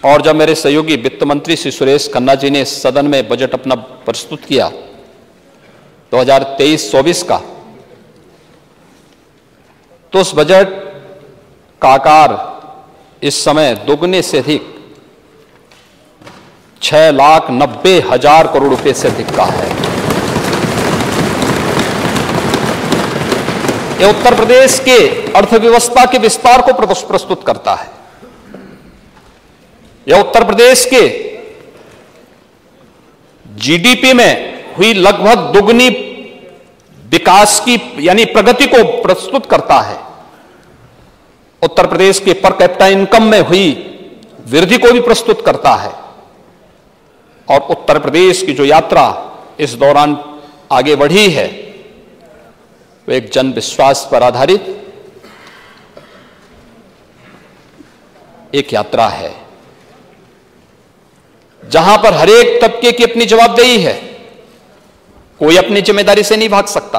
और जब मेरे सहयोगी वित्त मंत्री श्री सुरेश खन्ना जी ने सदन में बजट अपना प्रस्तुत किया 2023-24 का, तो उस बजट का आकार इस समय दोगुने से अधिक 6,90,000 करोड़ रुपए से अधिक का है। यह उत्तर प्रदेश के अर्थव्यवस्था के विस्तार को प्रस्तुत करता है। यह उत्तर प्रदेश के जीडीपी में हुई लगभग दुगनी विकास की यानी प्रगति को प्रस्तुत करता है। उत्तर प्रदेश के पर कैपिटा इनकम में हुई वृद्धि को भी प्रस्तुत करता है। और उत्तर प्रदेश की जो यात्रा इस दौरान आगे बढ़ी है वो एक जन विश्वास पर आधारित एक यात्रा है, जहां पर हर एक तबके की अपनी जवाबदेही है। कोई अपनी जिम्मेदारी से नहीं भाग सकता।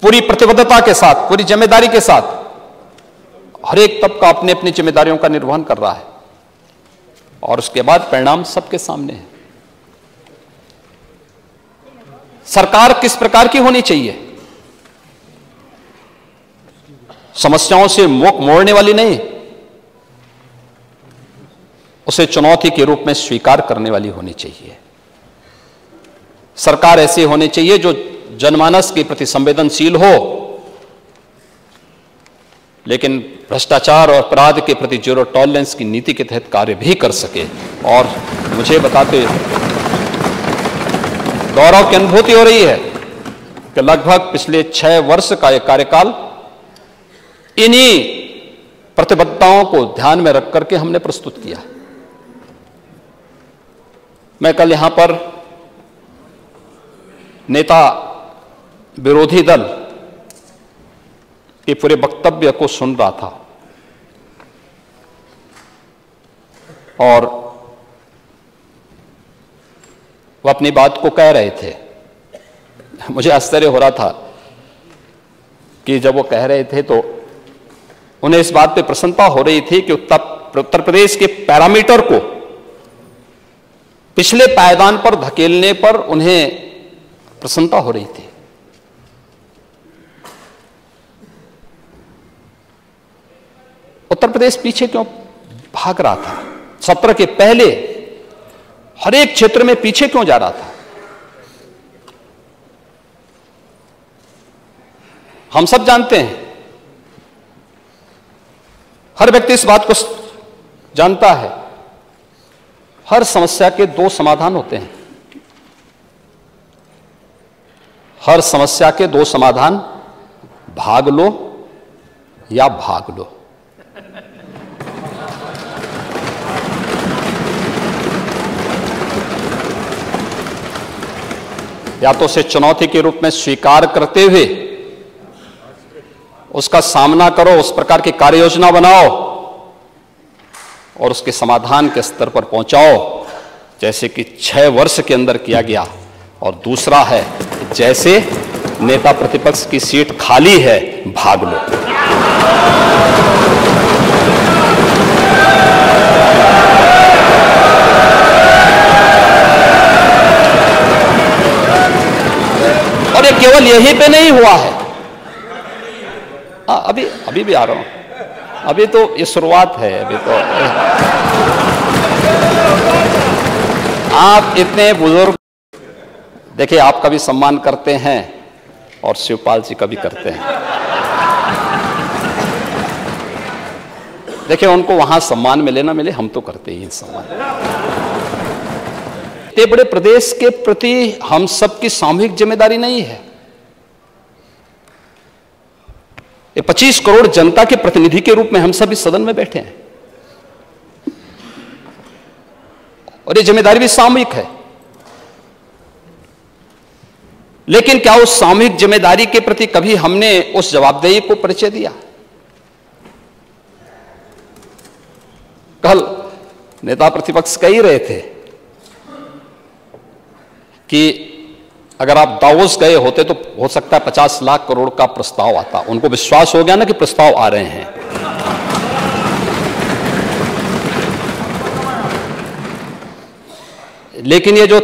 पूरी प्रतिबद्धता के साथ, पूरी जिम्मेदारी के साथ हर एक तबका अपनी अपनी जिम्मेदारियों का निर्वहन कर रहा है और उसके बाद परिणाम सबके सामने है। सरकार किस प्रकार की होनी चाहिए? समस्याओं से मुख मोड़ने वाली नहीं, उसे चुनौती के रूप में स्वीकार करने वाली होनी चाहिए। सरकार ऐसी होनी चाहिए जो जनमानस के प्रति संवेदनशील हो, लेकिन भ्रष्टाचार और अपराध के प्रति जीरो टॉलरेंस की नीति के तहत कार्य भी कर सके। और मुझे बताते गौरव की अनुभूति हो रही है कि लगभग पिछले 6 वर्ष का यह कार्यकाल इन्हीं प्रतिबद्धताओं को ध्यान में रख करके हमने प्रस्तुत किया। मैं कल यहां पर नेता विरोधी दल के पूरे वक्तव्य को सुन रहा था और वह अपनी बात को कह रहे थे। मुझे आश्चर्य हो रहा था कि जब वो कह रहे थे तो उन्हें इस बात पे प्रसन्नता हो रही थी कि उत्तर प्रदेश के पैरामीटर को पिछले पायदान पर धकेलने पर उन्हें प्रसन्नता हो रही थी। उत्तर प्रदेश पीछे क्यों भाग रहा था? सत्र के पहले हर एक क्षेत्र में पीछे क्यों जा रहा था? हम सब जानते हैं, हर व्यक्ति इस बात को जानता है, हर समस्या के 2 समाधान होते हैं। हर समस्या के 2 समाधान, भाग लो या भाग लो। या तो उसे चुनौती के रूप में स्वीकार करते हुए उसका सामना करो, उस प्रकार की कार्य योजना बनाओ और उसके समाधान के स्तर पर पहुंचाओ, जैसे कि 6 वर्ष के अंदर किया गया। और दूसरा है, जैसे नेता प्रतिपक्ष की सीट खाली है, भाग लो। और ये केवल यहीं पे नहीं हुआ है। अभी भी आ रहा हूं, अभी तो ये शुरुआत है। अभी तो आप इतने बुजुर्ग, देखिए आपका भी सम्मान करते हैं और शिवपाल जी का भी करते हैं। देखिए उनको वहां सम्मान मिले ना मिले, हम तो करते ही सम्मान। इतने बड़े प्रदेश के प्रति हम सबकी सामूहिक जिम्मेदारी नहीं है। ये 25 करोड़ जनता के प्रतिनिधि के रूप में हम सब इस सदन में बैठे हैं और ये जिम्मेदारी भी सामूहिक है। लेकिन क्या उस सामूहिक जिम्मेदारी के प्रति कभी हमने उस जवाबदेही को परिचय दिया? कल नेता प्रतिपक्ष कह ही रहे थे कि अगर आप दावोस गए होते तो हो सकता है 50 लाख करोड़ का प्रस्ताव आता। उनको विश्वास हो गया ना कि प्रस्ताव आ रहे हैं। लेकिन ये जो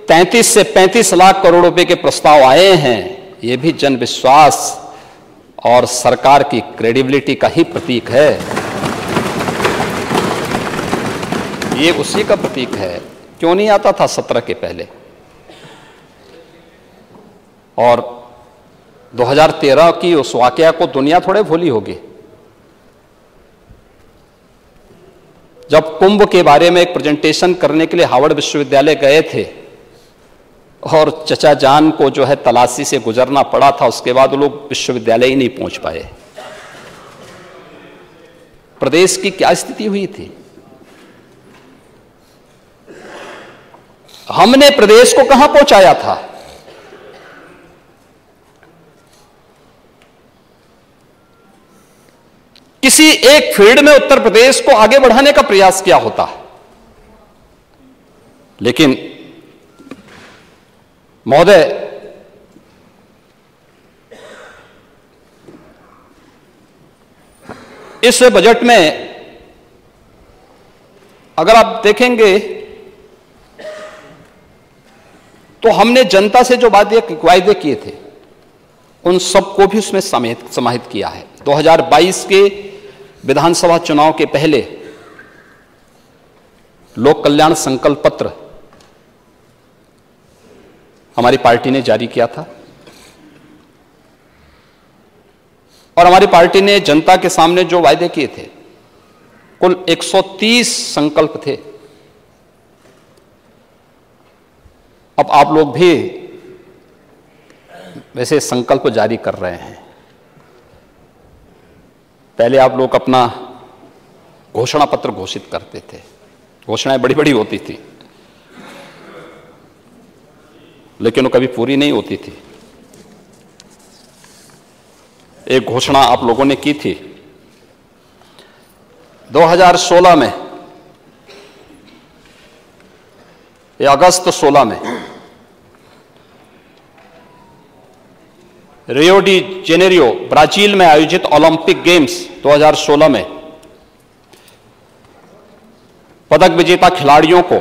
33 से 35 लाख करोड़ रुपए के प्रस्ताव आए हैं, ये भी जन विश्वास और सरकार की क्रेडिबिलिटी का ही प्रतीक है। ये उसी का प्रतीक है। क्यों नहीं आता था 17 के पहले? और 2013 की उस वाकया को दुनिया थोड़े भूली होगी, जब कुंभ के बारे में एक प्रेजेंटेशन करने के लिए हार्वर्ड विश्वविद्यालय गए थे और चचा जान को जो है तलाशी से गुजरना पड़ा था। उसके बाद वो लोग विश्वविद्यालय ही नहीं पहुंच पाए। प्रदेश की क्या स्थिति हुई थी? हमने प्रदेश को कहां पहुंचाया था? किसी एक फील्ड में उत्तर प्रदेश को आगे बढ़ाने का प्रयास किया होता, लेकिन महोदय, इस बजट में अगर आप देखेंगे तो हमने जनता से जो वायदे किए थे उन सबको भी उसमें समाहित किया है। 2022 के विधानसभा चुनाव के पहले लोक कल्याण संकल्प पत्र हमारी पार्टी ने जारी किया था और हमारी पार्टी ने जनता के सामने जो वायदे किए थे, कुल 130 संकल्प थे। अब आप लोग भी वैसे संकल्प जारी कर रहे हैं। पहले आप लोग अपना घोषणा पत्र घोषित करते थे, घोषणाएं बड़ी बड़ी होती थी, लेकिन वो कभी पूरी नहीं होती थी। एक घोषणा आप लोगों ने की थी 2016 में या अगस्त 16 में रियो डी जेनेरियो ब्राजील में आयोजित ओलंपिक गेम्स 2016 में पदक विजेता खिलाड़ियों को,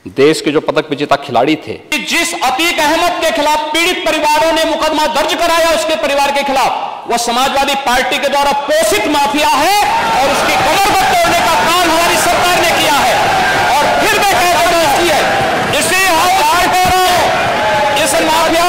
देश के जो पदक विजेता खिलाड़ी थे, जिस अतीक अहमद के खिलाफ पीड़ित परिवारों ने मुकदमा दर्ज कराया उसके परिवार के खिलाफ, वह समाजवादी पार्टी के द्वारा पोषित माफिया है और उसकी कमर पर तोड़ने का काम हमारी सरकार ने किया है। और फिर मैं कहता हूं इसे इस माफिया